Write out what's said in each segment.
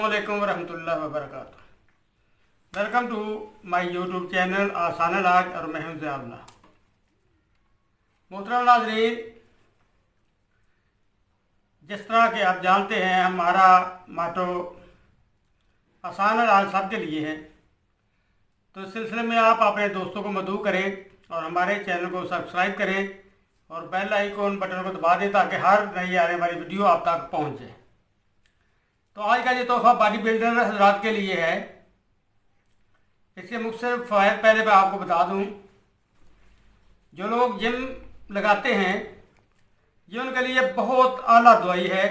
अस्सलामुअलैकुम वरहमतुल्लाहि वबरकातुहू। Welcome to my YouTube channel आसान इलाज और मैं हूं ज़ियाउल्लाह। मोहतरम नाज़रीन, जिस तरह के आप जानते हैं हमारा माटो आसान इलाज सबके लिए है, तो इस सिलसिले में आप अपने दोस्तों को मदऊ करें और हमारे चैनल को सब्सक्राइब करें और बेल आइकॉन बटन को दबा दें ताकि हर नई आने वाली वीडियो आप तक पहुंचे। तो आज का ये तोहफा बॉडी बिल्डर हजरात के लिए है। इसके मुख्तलिफ फ़वाइद पहले मैं आपको बता दूं। जो लोग जिम लगाते हैं ये उनके लिए बहुत आला दवाई है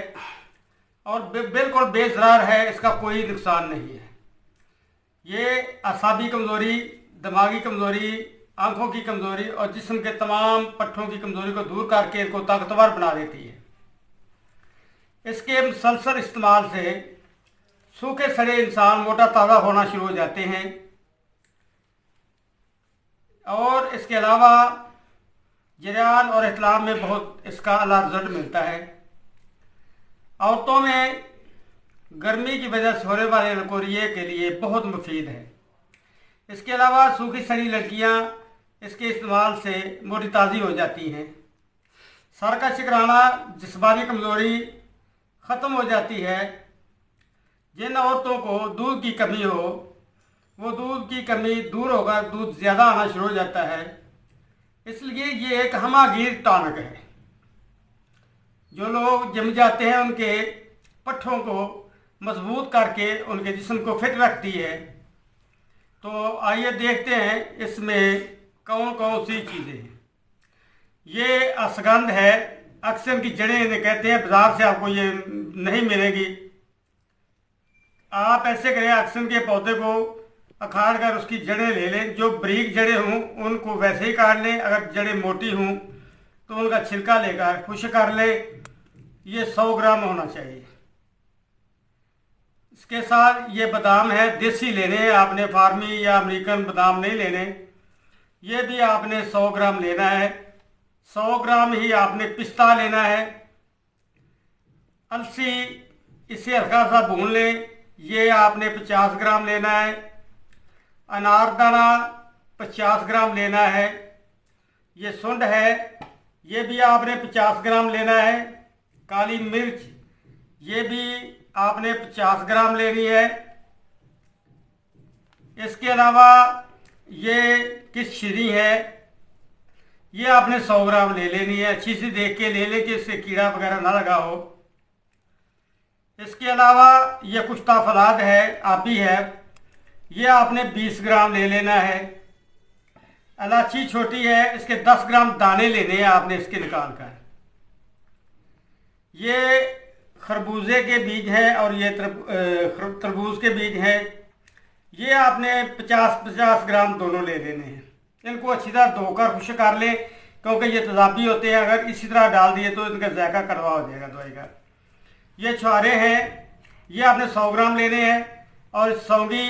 और बिल्कुल बेज़रार है, इसका कोई नुकसान नहीं है। ये असाबी कमज़ोरी, दिमागी कमज़ोरी, आँखों की कमज़ोरी और जिस्म के तमाम पट्ठों की कमज़ोरी को दूर करके इनको ताकतवर बना देती है। इसके मुसलसल इस्तेमाल से सूखे सड़े इंसान मोटा ताज़ा होना शुरू हो जाते हैं और इसके अलावा जरियान और इस्लाम में बहुत इसका अला रिजल्ट मिलता है। औरतों में गर्मी की वजह से होने वाले लकोरिये के लिए बहुत मुफीद है। इसके अलावा सूखी सड़ी लड़कियाँ इसके इस्तेमाल से मोटी ताज़ी हो जाती हैं। सर का शिकराना, जिस्मानी कमज़ोरी ख़त्म हो जाती है। जिन औरतों को दूध की कमी हो वो दूध की कमी दूर होगा, दूध ज़्यादा आना शुरू हो जाता है। इसलिए ये एक हमागीर टॉनिक है। जो लोग जिम जाते हैं उनके पट्ठों को मजबूत करके उनके जिस्म को फिट रखती है। तो आइए देखते हैं इसमें कौन कौन सी चीज़ें हैं। ये अश्वगंध है, अक्सर की जड़ें इन्हें कहते हैं, बाजार से आपको ये नहीं मिलेगी। आप ऐसे करें, अक्सर के पौधे को अखाड़ कर उसकी जड़ें ले लें। जो बारीक जड़ें हों उनको वैसे ही काट लें, अगर जड़ें मोटी हों तो उनका छिलका लेकर खुश्क कर लें। ये 100 ग्राम होना चाहिए। इसके साथ ये बादाम है, देसी लेने हैं आपने, फार्मी या अमेरिकन बादाम नहीं लेने। ये भी आपने 100 ग्राम लेना है। 100 ग्राम ही आपने पिस्ता लेना है। अलसी, इसे हल्का सा भून लें, ये आपने 50 ग्राम लेना है। अनारदाना 50 ग्राम लेना है। ये सुंड है, ये भी आपने 50 ग्राम लेना है। काली मिर्च, ये भी आपने 50 ग्राम लेनी है। इसके अलावा ये किशरी है, ये आपने 100 ग्राम ले लेनी है। अच्छी सी देख के ले लें कि इससे कीड़ा वगैरह ना लगा हो। इसके अलावा ये कुश्ता फलाद है, आपी है, ये आपने 20 ग्राम ले लेना है। इलायची छोटी है, इसके 10 ग्राम दाने लेने हैं आपने इसके निकाल कर। ये खरबूजे के बीज है और ये तरबूज के बीज है, ये आपने 50-50 ग्राम दोनों ले लेने हैं। इनको अच्छी तरह धोकर खुश्क कर लें क्योंकि ये तेजाबी होते हैं, अगर इसी तरह डाल दिए तो इनका जायका कड़वा हो जाएगा दवाई का। ये छुहारे हैं, ये आपने 100 ग्राम लेने हैं। और सौंगी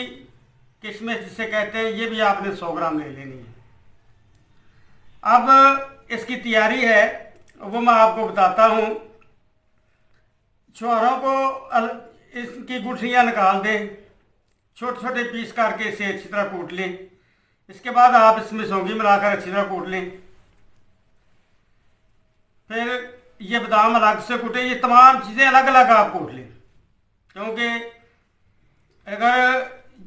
किशमिश जिसे कहते हैं, ये भी आपने 100 ग्राम ले लेनी है। अब इसकी तैयारी है वो मैं आपको बताता हूँ। छुहारों को इसकी गुठलियाँ निकाल दें, छोटे छोटे पीस करके इसे अच्छी तरह कूट लें। इसके बाद आप इसमें सौंगी मिलाकर अच्छी तरह कूट लें। फिर ये बादाम अलग से कूटें। ये तमाम चीज़ें अलग अलग आप कूट लें क्योंकि अगर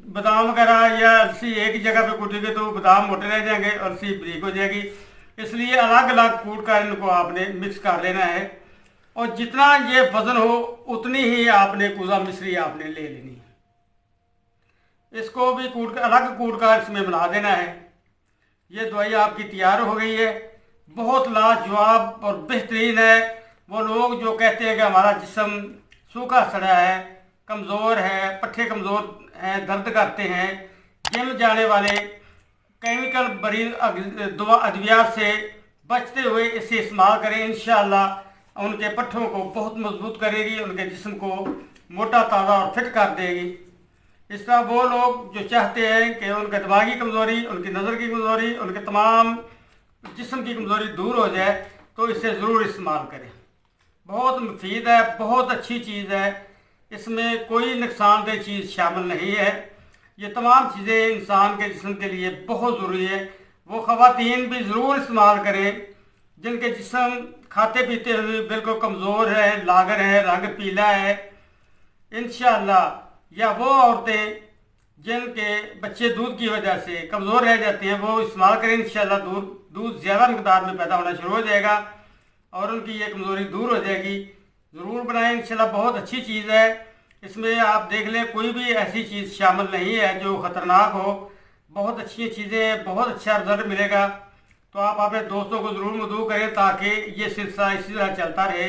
बादाम वगैरह या अलसी एक ही जगह पे कूटेंगे तो बादाम मोटे रह जाएंगे, अलसी बारीक हो जाएगी। इसलिए अलग अलग कूट कर इनको आपने मिक्स कर लेना है और जितना ये वजन हो उतनी ही आपने कुजा मिश्री आपने ले लेनी है। इसको भी कूट कर अलग कूट कर इसमें मिला देना है। ये दवाई आपकी तैयार हो गई है। बहुत लाजवाब और बेहतरीन है। वो लोग जो कहते हैं कि हमारा जिस्म सूखा सड़ा है, कमज़ोर है, पट्ठे कमज़ोर हैं, दर्द करते हैं, जिम जाने वाले केमिकल भरी दवा अद्वियात से बचते हुए इसे इस्तेमाल करें। इंशाअल्लाह उनके पट्ठों को बहुत मजबूत करेगी, उनके जिस्म को मोटा ताज़ा और फिट कर देगी। इस तरह वो लोग जो चाहते हैं कि उनके दिमागी कमज़ोरी, उनकी नज़र की कमज़ोरी, उनके तमाम जिस्म की कमज़ोरी दूर हो जाए तो इसे ज़रूर इस्तेमाल करें। बहुत मुफीद है, बहुत अच्छी चीज़ है। इसमें कोई नुकसानदेह चीज़ शामिल नहीं है। ये तमाम चीज़ें इंसान के जिस्म के लिए बहुत ज़रूरी है। वो ख़वातीन भी ज़रूर इस्तेमाल करें जिनके जिस्म खाते पीते हुए बिल्कुल कमज़ोर है, लागर है, रंग पीला है इंशाअल्लाह, या वो औरतें जिनके बच्चे दूध की वजह से कमज़ोर रह जाते हैं वो इस्तेमाल करें। इंशाअल्लाह दूध ज़्यादा मकदार में पैदा होना शुरू हो जाएगा और उनकी ये कमज़ोरी दूर हो जाएगी। ज़रूर बनाएं, इंशाअल्लाह बहुत अच्छी चीज़ है। इसमें आप देख लें कोई भी ऐसी चीज़ शामिल नहीं है जो ख़तरनाक हो। बहुत अच्छी चीज़ें, बहुत अच्छा रिजल्ट मिलेगा। तो आप अपने दोस्तों को ज़रूर मदऊ करें ताकि ये सिलसिला इसी तरह चलता रहे।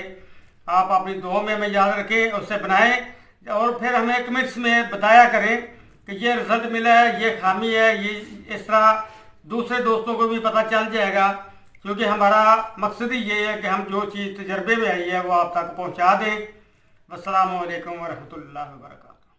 आप अपनी दुआ में हमें याद रखें, उससे बनाएं और फिर हमें कमेंट्स में बताया करें कि ये रिजल्ट मिला है, ये खामी है। ये इस तरह दूसरे दोस्तों को भी पता चल जाएगा, क्योंकि हमारा मकसद ही ये है कि हम जो चीज़ तजर्बे में आई है वो आप तक पहुँचा दें। अस्सलामु अलैकुम वरहमतुल्लाहि वबरकातुहू।